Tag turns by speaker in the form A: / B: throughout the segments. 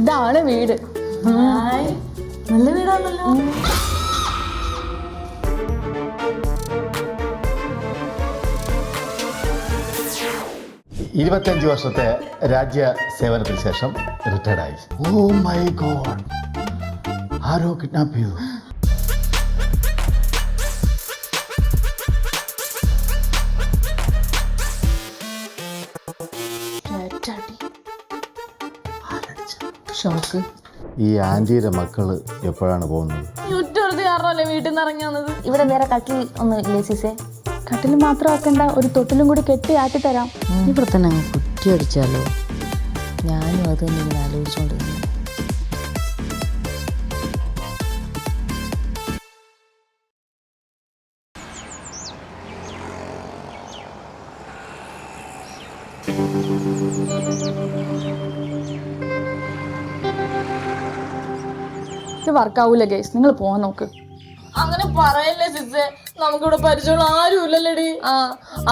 A: ഇതാണ് വീട്.
B: നല്ല വീടാണല്ലോ.
C: 25 വർഷത്തെ രാജ്യ സേവനത്തിന് ശേഷം റിട്ടയർഡായി. ഓ മൈ ഗോഡ്, ആരോ കിഡ്നാപ്പ് ചെയ്തു.
A: ഷോക്ക്.
C: ഈ ആന്റിയുടെ മക്കള് എപ്പോഴാണ് പോകുന്നത്?
A: വീട്ടിൽ നിന്ന് ഇറങ്ങി വന്നത്.
B: ഇവിടെ നേരെ കട്ടിൽ ഒന്ന് ഇല്ലേ സിസേ?
A: കട്ടിൽ മാത്രം ആക്കണ്ട, ഒരു തൊട്ടിലും കൂടി കെട്ടി ആട്ടി തരാം.
B: ഇവിടെ തന്നെ അങ്ങ് കുറ്റി അടിച്ചാലോ? ഞാനും അത് തന്നെ ഇങ്ങനെ ആലോചിച്ചോണ്ടിരുന്നു.
A: ഇത് വർക്കാവൂല ഗൈസ്, നിങ്ങൾ പോവാൻ നോക്ക്.
B: അങ്ങനെ പറയല്ലേ സിസേ, നമുക്കിവിടെ പരിചയമുള്ള ആരും ഇല്ലല്ലേടി.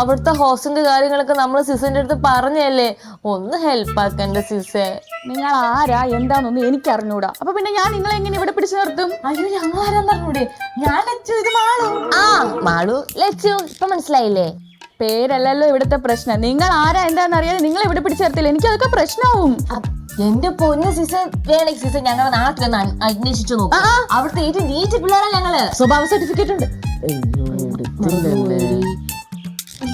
B: അവിടുത്തെ ഹോസ്റ്റലിന്റെ കാര്യങ്ങളൊക്കെ നമ്മൾ സിസേന്റെ അടുത്ത് പറഞ്ഞല്ലേ, ഒന്ന് ഹെൽപ്പ് ആക്കണ്ട സിസേ.
A: നിങ്ങൾ ആരാ എന്താന്നൊന്നും എനിക്ക് അറിഞ്ഞൂടാ. അപ്പൊ പിന്നെ ഞാൻ നിങ്ങളെ എങ്ങനെ ഇവിടെ പിടിച്ചു നിർത്തും?
B: അയ്യോ, ഞങ്ങൾ ആരാന്ന് പറഞ്ഞൂടെ? ഞാൻ ലച്ചു, ഇത് മാളു. മാളു ലച്ചു, ഇപ്പൊ മനസ്സിലായില്ലേ?
A: പേരല്ലല്ലോ ഇവിടുത്തെ പ്രശ്നം. നിങ്ങൾ ആരാ എന്താന്ന് അറിയാതെ നിങ്ങൾ ഇവിടെ പിടിച്ചു നിർത്തില്ല, എനിക്ക് അതൊക്കെ പ്രശ്നമാവും.
B: എന്റെ പൊന്നു സിസേ, വേണമെങ്കിൽ സിസേ ഞങ്ങൾ നാട്ടിലൊന്ന് അന്വേഷിച്ചു നോക്കാം. അവിടുത്തെ ഏറ്റവും നീറ്റ് പിള്ളേരാ ഞങ്ങള്. സ്വഭാവ സർട്ടിഫിക്കറ്റ് ഉണ്ട്.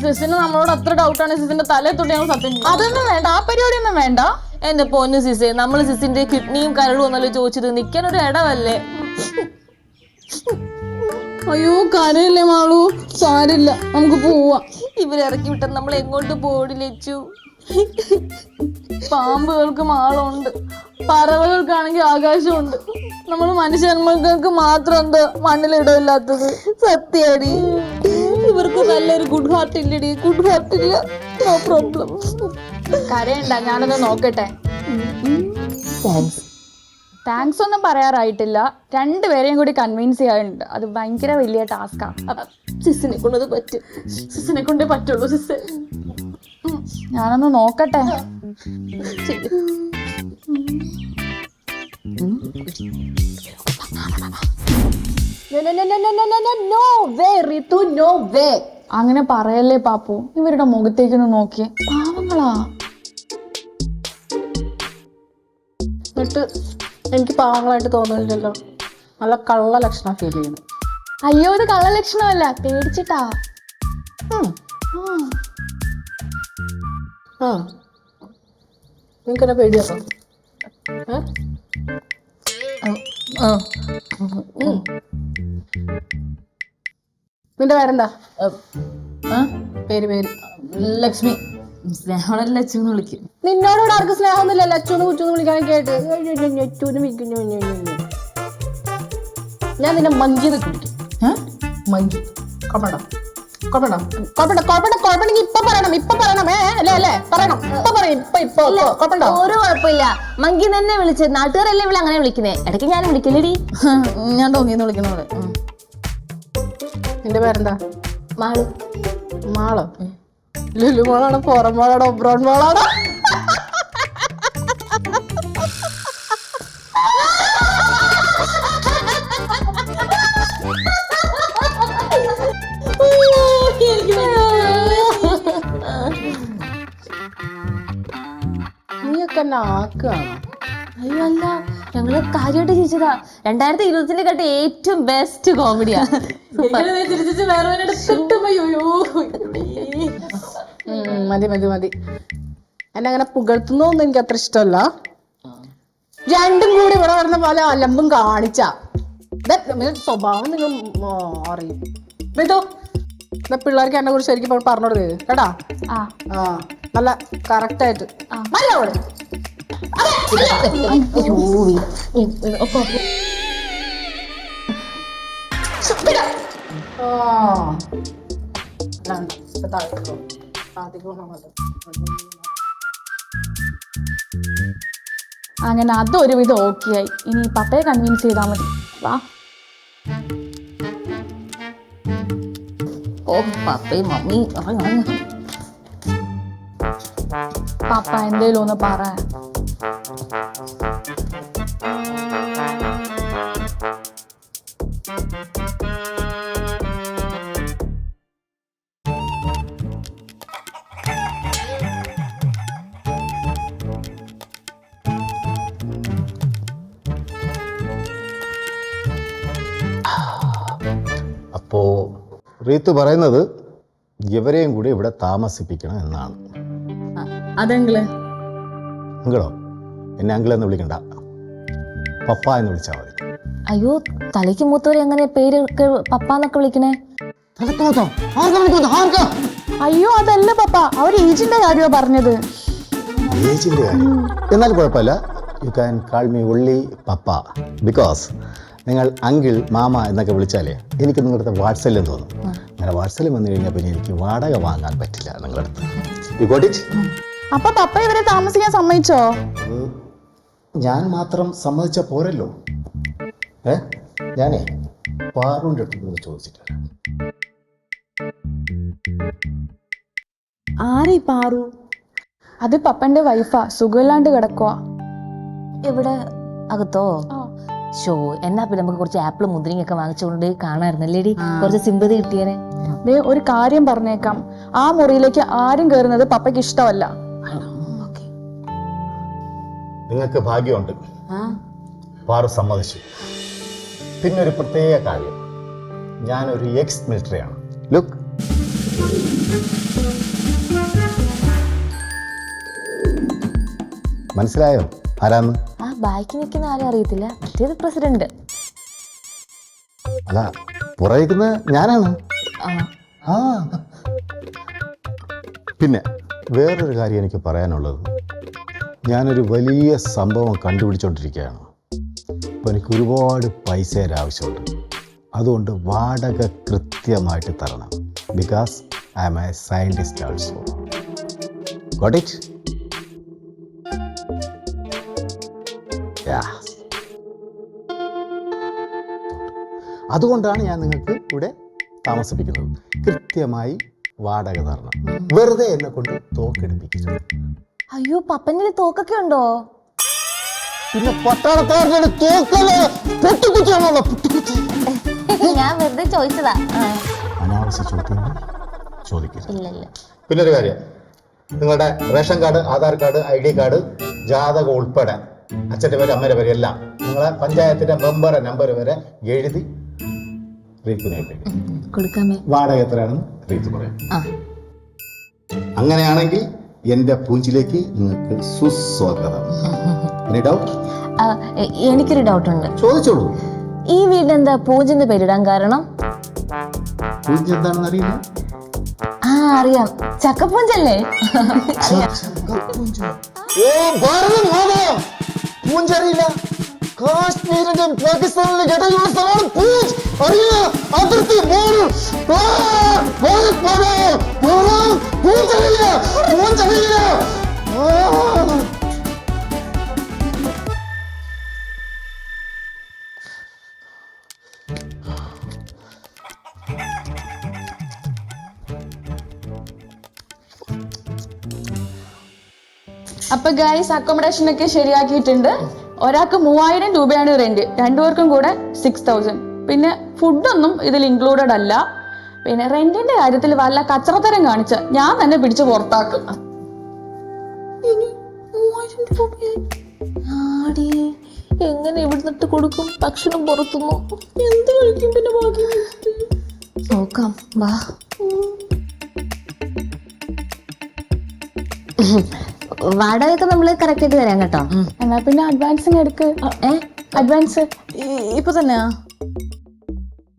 A: സിസിന് നമ്മളോട് അത്ര ഡൗട്ടാണ്. സിസിന്റെ തലയെ തൊട്ട് ഞങ്ങൾ സത്യം. അതൊന്നും വേണ്ട, ആ പരിപാടി ഒന്നും വേണ്ട.
B: എന്റെ പൊന്നു സിസേ, നമ്മള് സിസിന്റെ കിഡ്നിയും കരളും ഒന്നല്ലോ ചോദിച്ചത്, നിക്കാൻ ഒരു ഇടവല്ലേ?
A: അയ്യോ കരയില്ലേ മാളു, സാരില്ല, നമുക്ക് പോവാം.
B: ഇവരിറക്കി വിട്ട നമ്മൾ എങ്ങോട്ട് പോടി ലച്ചു?
A: പാമ്പുകൾക്ക് മാളമുണ്ട്, പറവകൾക്കാണെങ്കിൽ ആകാശമുണ്ട്. നമ്മൾ മനുഷ്യർക്ക് മാത്രം എന്താ മണ്ണിലിടമില്ലാത്തത്? സത്യടി,
B: ഇവർക്ക് നല്ലൊരു ഗുഡ് ഹാർട്ട് ഇല്ലടി. ഗുഡ് ഹാർട്ട് ഇല്ല, നോ പ്രോബ്ലം.
A: കരയണ്ട, ഞാനൊന്ന് നോക്കട്ടെ. താങ്ക്സ് ഒന്നും പറയാറായിട്ടില്ല, രണ്ടുപേരെയും കൂടി കൺവിൻസ് ചെയ്യാറുണ്ട്. അത് ഭയങ്കര വലിയ ടാസ്കാ.
B: സിസിനെ കൊണ്ടത് പറ്റും, സിസിനെ കൊണ്ടേ പറ്റുള്ളൂ സിസ്.
A: ഞാനൊന്ന് നോക്കട്ടെ. അങ്ങനെ പറയല്ലേ പാപ്പു, ഇവരുടെ മുഖത്തേക്കൊന്ന് നോക്കിയേ, പാവങ്ങളാ.
D: എന്നിട്ട് എനിക്ക് പാവങ്ങളായിട്ട് തോന്നുന്നില്ലല്ലോ, നല്ല കള്ള ലക്ഷണം ഫീൽ ചെയ്യുന്നു.
A: അയ്യോ, ഇത് കള്ള ലക്ഷണമല്ല, പേടിച്ചിട്ടാ.
D: നിനക്കെന്നെ പേടിയാണോ? നിന്റെ പേരെന്താ? പേര്
B: ലക്ഷ്മി. സ്നേഹോടെ ലച്ചു എന്ന് വിളിക്കും.
D: നിന്നോടോട് ആർക്കും സ്നേഹമൊന്നുമില്ല, ലച്ചൂന്ന് കുച്ചൂന്ന് വിളിക്കാനൊക്കെ ആയിട്ട്. ഞാൻ നിന്നെ മഞ്ചി എന്നൊക്കെ വിളിക്കും. മഞ്ചി. കൊപ്പണ്ട ഇപ്പൊ പറയണം.
B: ഒരു കുഴപ്പമില്ല, മങ്കി തന്നെ വിളിച്ചത്. നാട്ടുകാരല്ലേ ഇവിടെ അങ്ങനെ വിളിക്കുന്നേ, ഇടയ്ക്ക് ഞാൻ വിളിക്കില്ലടി.
D: ഞാൻ തോന്നിയെന്ന് വിളിക്കുന്നോട്. നിന്റെ പേരെന്താ?
B: മാളു.
D: മാളോ? ലുലു മാളാണോ, ഫോറൻ മാളാണോ, ഒബ്രോൺ മാളാണോ? നീയൊക്കെ എന്നെ ആക്കുകയാണോ?
B: അയ്യോ അല്ല, ഞങ്ങള് കാര്യമായിട്ട് ചോദിച്ചതാ. 2020 കേട്ട ഏറ്റവും ബെസ്റ്റ് കോമഡിയാ.
D: മതി. എന്നെ അങ്ങനെ പുകഴ്ത്തുന്നൊന്നും എനിക്ക് അത്ര ഇഷ്ടമല്ല. രണ്ടും കൂടി ഇവിടെ വരുന്ന പോലെ അലമ്പും കാണിച്ച സ്വഭാവം നിങ്ങൾ അറിയും. പിള്ളേർക്ക് എന്നെ കുറിച്ച് ശരിക്കും പറഞ്ഞു കൊടുക്കരുത് കേട്ടാ. നല്ല കറക്റ്റ് ആയിട്ട്
A: അങ്ങനെ അതൊരുവിധം ഓക്കെ ആയി. ഇനി പപ്പയെ കൺവിൻസ് ചെയ്താൽ മതി. വാ.
B: ഓ പപ്പയും മമ്മി.
A: പപ്പ എന്തേലും ഒന്ന് പറ.
C: റീത്ത് പറയുന്നത് ഇവരെയും കൂടി ഇവിടെ താമസിപ്പിക്കണം എന്നാണ്.
A: അതെങ്കില്
C: അങ്കിളോ? എന്നെ അങ്കിളെന്ന് വിളിക്കണ്ട, പപ്പ എന്ന് വിളിച്ചാൽ മതി.
B: അയ്യോ, തലയ്ക്ക് മൂത്തവരെ എങ്ങനെ പേര് പപ്പാന്നൊക്കെ വിളിക്കണേ?
A: അയ്യോ അതല്ല പപ്പ, അവർ ഏജിന്റെ കാര്യമാ പറഞ്ഞത്.
C: ഏജിന്റെ കാര്യം എന്നാൽ കുഴപ്പമില്ല. You can call me only papa, because നിങ്ങൾ അങ്കിൾ മാമ എന്നൊക്കെ വിളിച്ചാലേ എനിക്ക് നിങ്ങളുടെ വാട്സല്യം തോന്നും. അങ്ങനെ വാട്സല്യം വന്നു കഴിഞ്ഞാൽ പിന്നെ എനിക്ക് വാടക വാങ്ങാൻ പറ്റില്ല നിങ്ങളുടെ അടുത്ത്. You got it?
A: അപ്പൊ പപ്പ ഇവരെ താമസിക്കാൻ സമ്മതിച്ചോ?
C: ഞാൻ മാത്രം സമ്മതിച്ച പോരല്ലോ. ഞാനേ പാറുവിൻ്റെ അടുത്ത് ചോദിച്ചിട്ട്.
A: ആരീ പാറു? അത് പപ്പന്റെ വൈഫാ, സുഖമില്ലാണ്ട് കിടക്കുവാ.
B: ഇവിടെ അകത്തോ? ഷോ, എന്നാ പിന്നെ നമുക്ക് കുറച്ച് ആപ്പിൾ മുന്തിരിങ്ങയൊക്കെ വാങ്ങിച്ചുകൊണ്ട് കാണാറുന്നല്ലേടി, കുറച്ച് സിമ്പതി കിട്ടിയേനെ.
A: ദേ ഒരു കാര്യം പറഞ്ഞേക്കാം, ആ മുറിയിലേക്ക് ആരും കയറുന്നത് പപ്പയ്ക്ക് ഇഷ്ടമല്ല.
C: നിങ്ങൾക്ക് ഭാഗ്യമുണ്ട്, പാറു സമ്മതിച്ചു. പിന്നെ ഒരു പ്രത്യേക കാര്യം, ഞാനൊരു എക്സ് മിലിറ്ററിയാണ്. ലുക്ക്, മനസ്സിലായോ ആരാന്ന്?
B: ആ ബാക്കി നിൽക്കുന്ന ആരും അറിയത്തില്ല, മറ്റേത് പ്രസിഡന്റ്.
C: അല്ല, പുറകിക്കുന്ന ഞാനാണ്. ആ പിന്നെ വേറൊരു കാര്യം എനിക്ക് പറയാനുള്ളത്, ഞാനൊരു വലിയ സംഭവം കണ്ടുപിടിച്ചുകൊണ്ടിരിക്കുകയാണ്. അപ്പോൾ എനിക്ക് ഒരുപാട് പൈസയുടെ ആവശ്യമുണ്ട്. അതുകൊണ്ട് വാടക കൃത്യമായിട്ട് തരണം. Because I am a scientist also. Got it? അതുകൊണ്ടാണ് ഞാൻ നിങ്ങൾക്ക് ഇവിടെ താമസിപ്പിക്കുന്നത്. കൃത്യമായി വാടക തരണം. വെറുതെ എന്നെ കൊണ്ട് തോക്കെടുപ്പിക്കുന്നു.
B: അയ്യോ, പപ്പൻ്റെ തോക്കൊക്കെ ഉണ്ടോ?
C: പിന്നെ പട്ടാളക്കാരുടെ തോക്കല്ലേ പൊട്ടിക്കുറ്റിയാണല്ലോ, പൊട്ടിക്കുറ്റി.
B: ഞാൻ വെറുതെ ചോദിച്ചതാ.
C: അനാവശ്യ ചോദ്യങ്ങൾ ചോദിക്കരുത്.
B: ഇല്ല.
C: പിന്നെ ഒരു കാര്യം, നിങ്ങളുടെ ration card, Aadhaar card, ID card, ജാതകം ഉൾപ്പെടെ അച്ഛൻ്റെ പേര് അമ്മയുടെ പേര് എല്ലാം നിങ്ങളെ പഞ്ചായത്തിന്റെ മെമ്പറെ നമ്പർ വരെ എഴുതി റീത്തിനായിട്ട്
B: കൊടുക്കാമേ.
C: വാടക എത്രയാണെന്ന് റീത്ത് പറയാം. അങ്ങനെയാണെങ്കിൽ എന്റെ പൂഞ്ചിലേക്ക് നിങ്ങൾക്ക് സുസ്വാഗതം. Any doubt?
B: എനിക്കൊരു ഡൗട്ട് ഉണ്ട്.
C: ചോദിച്ചോളൂ.
B: ഈ വീടിന് എന്താ പൂഞ്ചിന്റെ പേരിടാൻ കാരണം?
C: പൂഞ്ച് എന്താണെന്ന് അറിയില്ല?
B: അറിയാം, ചക്കപ്പൂഞ്ചല്ലേ?
C: പൂഞ്ചറിയില്ല? കാശ്മീരിന്റെയും പാകിസ്ഥാനിലെ ഇടയിലുള്ള സ്ഥലമാണ് പൂഞ്ച്. അറിയില്ല? അതിർത്തി പൂഞ്ചറിയില്ല.
A: അപ്പൊ ഗൈസ്, അക്കോമഡേഷൻ ഒക്കെ ശരിയാക്കിയിട്ടുണ്ട്. ഒരാൾക്ക് 3000 രൂപയാണ് റെന്റ്, രണ്ടുപേർക്കും കൂടെ 6000. പിന്നെ ഫുഡൊന്നും ഇതിൽ ഇൻക്ലൂഡഡ് അല്ല. പിന്നെ റെന്റിന്റെ കാര്യത്തിൽ വല്ല കച്ചറത്തരം കാണിച്ച് ഞാൻ തന്നെ പിടിച്ച് പുറത്താക്കും.
B: എങ്ങനെ ഇവിടുന്നിട്ട് കൊടുക്കും? ഭക്ഷണം പുറത്തുനിന്നോ? എന്ത് കഴിക്കും? പിന്നെ ബാക്കി നോക്കാം. വാ. വാടകയൊക്കെ നമ്മള് കറക്റ്റ് ആയിട്ട് തരാം കേട്ടോ.
A: എന്നാ പിന്നെ അഡ്വാൻസിന് എടുക്ക്. അഡ്വാൻസ്
B: ഇപ്പൊ തന്നെയാ?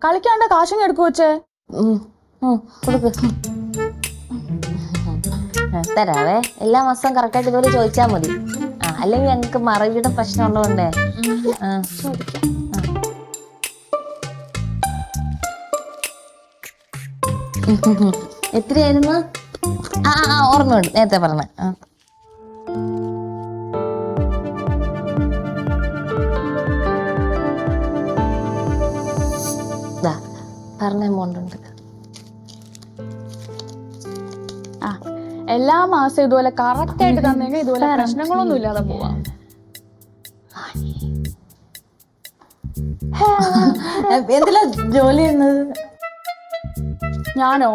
A: കളിക്കാണ്ട് കാശിങ് എടുക്കു വെച്ചേ.
B: കൊടുക്ക്. തരാവേ. എല്ലാ മാസവും കറക്റ്റായിട്ട് ഇതുപോലെ ചോദിച്ചാൽ മതി. അല്ലെങ്കിൽ ഞങ്ങൾക്ക് മറവിയുടെ പ്രശ്നം ഉള്ളതുകൊണ്ടേ. എത്രയായിരുന്നു? ഓർമ്മയുണ്ട്, നേരത്തെ പറഞ്ഞ. പറഞ്ഞ എമൗണ്ട് ഉണ്ട്.
A: എല്ലാ മാസം ഇതുപോലെ കറക്റ്റ് ആയിട്ട് തന്നെങ്കിൽ ഇതുപോലെ പ്രശ്നങ്ങളൊന്നും ഇല്ലാതെ പോവാം.
B: എന്തിലാ ജോലി ചെയ്യുന്നത്?
A: ഞാനോ?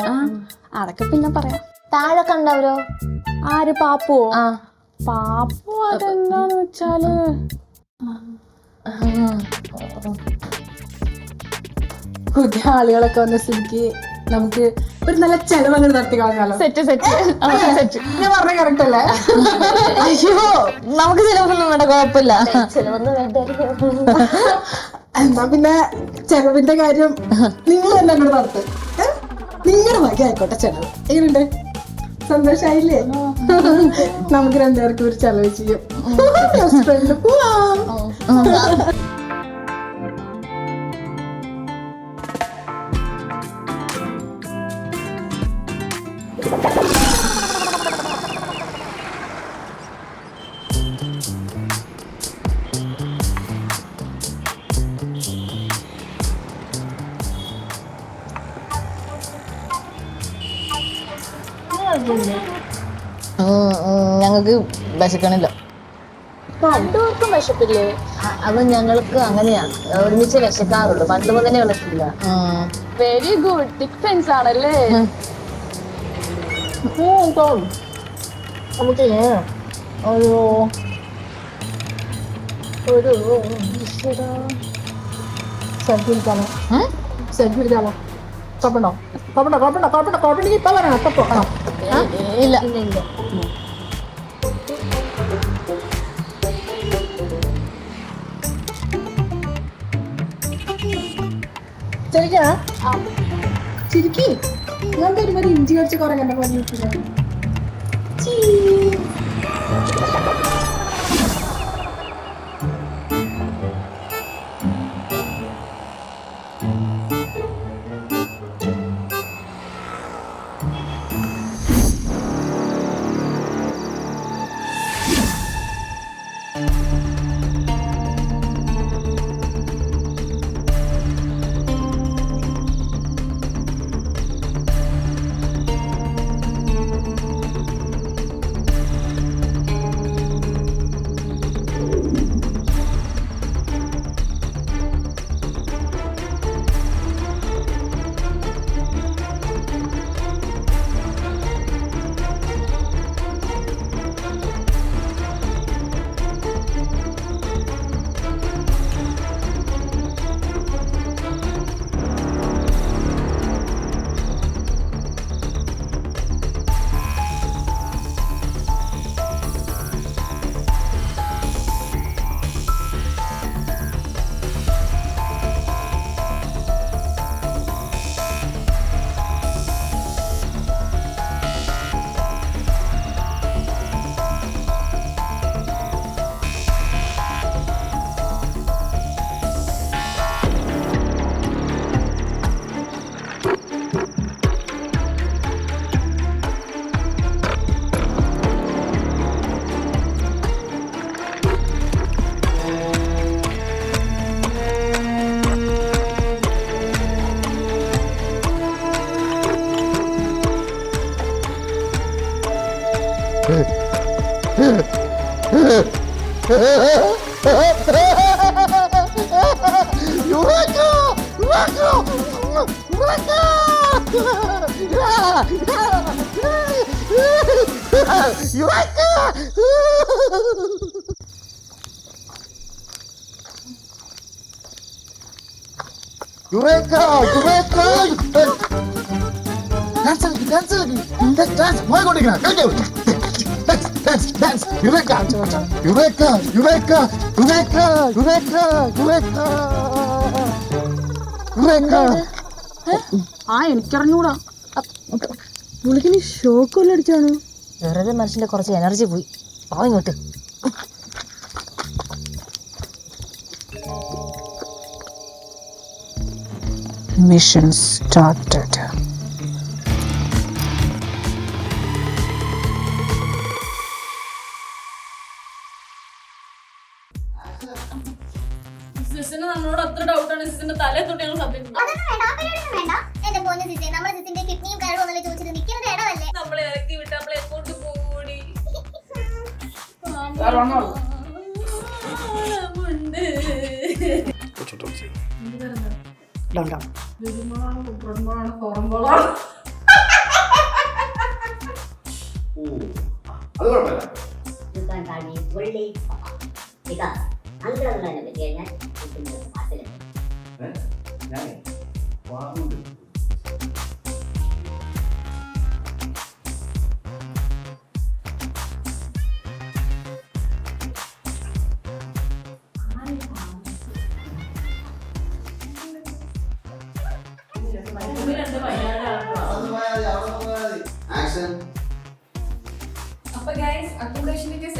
A: അതൊക്കെ പിന്നെ പറയാം.
B: താഴെ കണ്ടവരോ?
A: ആര്? പാപ്പുവോ? പാപ്പു അതെന്താന്ന് വെച്ചാല്
D: പുതിയ ആളുകളൊക്കെ വന്ന സ്ഥിതിക്ക് നമുക്ക് ഒരു നല്ല ചെലവങ്ങൾ നടത്തി കളഞ്ഞാലോ?
A: സെറ്റ്
D: ഞാൻ പറഞ്ഞ കറക്റ്റ് അല്ലേ?
B: അയ്യോ നമുക്ക് ചിലവൊന്നും വേണ്ട, കുഴപ്പമില്ല. ചിലവൊന്നും വേണ്ട.
D: എന്നാ പിന്നെ ചെലവിന്റെ കാര്യം നിങ്ങൾ തന്നെ അങ്ങോട്ട് നടത്തും. നിങ്ങളുടെ വക ആയിക്കോട്ടെ ചെലവ്. എങ്ങനെയുണ്ട്? സന്തോഷായില്ലേ? നമുക്ക് രണ്ടുപേർക്കും ഒരു ചെലവ് ചെയ്യും. റെസ്റ്റോറന്റിൽ പോവാം.
B: ഞങ്ങൾക്ക് വിശക്കണില്ല.
A: രണ്ടുപേർക്കും വിശപ്പില്ലേ?
B: അത് ഞങ്ങൾക്ക് അങ്ങനെയാണ്, ഒരുമിച്ച് വിശക്കാറുള്ളൂ, പണ്ട് മുതലേ വിളക്കില്ല.
A: വെരി ഗുഡ്, തിക് ഫ്രണ്ട്സ് ആണല്ലേ?
B: നമുക്ക് ഒരു
D: സെൽഫി എടുക്കാമോ? സെൽഫി എടുക്കാമോ? കുഴപ്പമുണ്ടോ? കുഴപ്പമുണ്ടെങ്കിൽ ഇപ്പൊ പറയണം. അപ്പൊ പോകണം.
B: ഇല്ല.
D: ചിരിക്കി ഞാൻ വരുമ്പോൾ ഇഞ്ചി കഴിച്ച് കുറെ കണ്ട പോലെ.
C: Eureka! Dance lagi. Dance. Mau ikut dengan? Dance. Eureka!
D: എനിക്കറിഞ്ഞൂടാ. പുള്ളിക്ക് ഷോക്കൊല്ലം അടിച്ചാണ്.
B: വെറുതെ മനുഷ്യന്റെ കുറച്ച് എനർജി പോയി. ഇങ്ങോട്ട്
D: Mission started.
A: നമ്മളോട് അത്ര ഡൗട്ടാണ് സിസിന്റെ തലേ തൊട്ട് ഞങ്ങൾ സബ്മിറ്റ് നമ്മളെ ഇറക്കി വിട്ട് നമ്മളെ എങ്ങോട്ട് പോകൂടി
E: അപ്പൊ ഗൈസ് അക്കോമഡേഷനൊക്കെ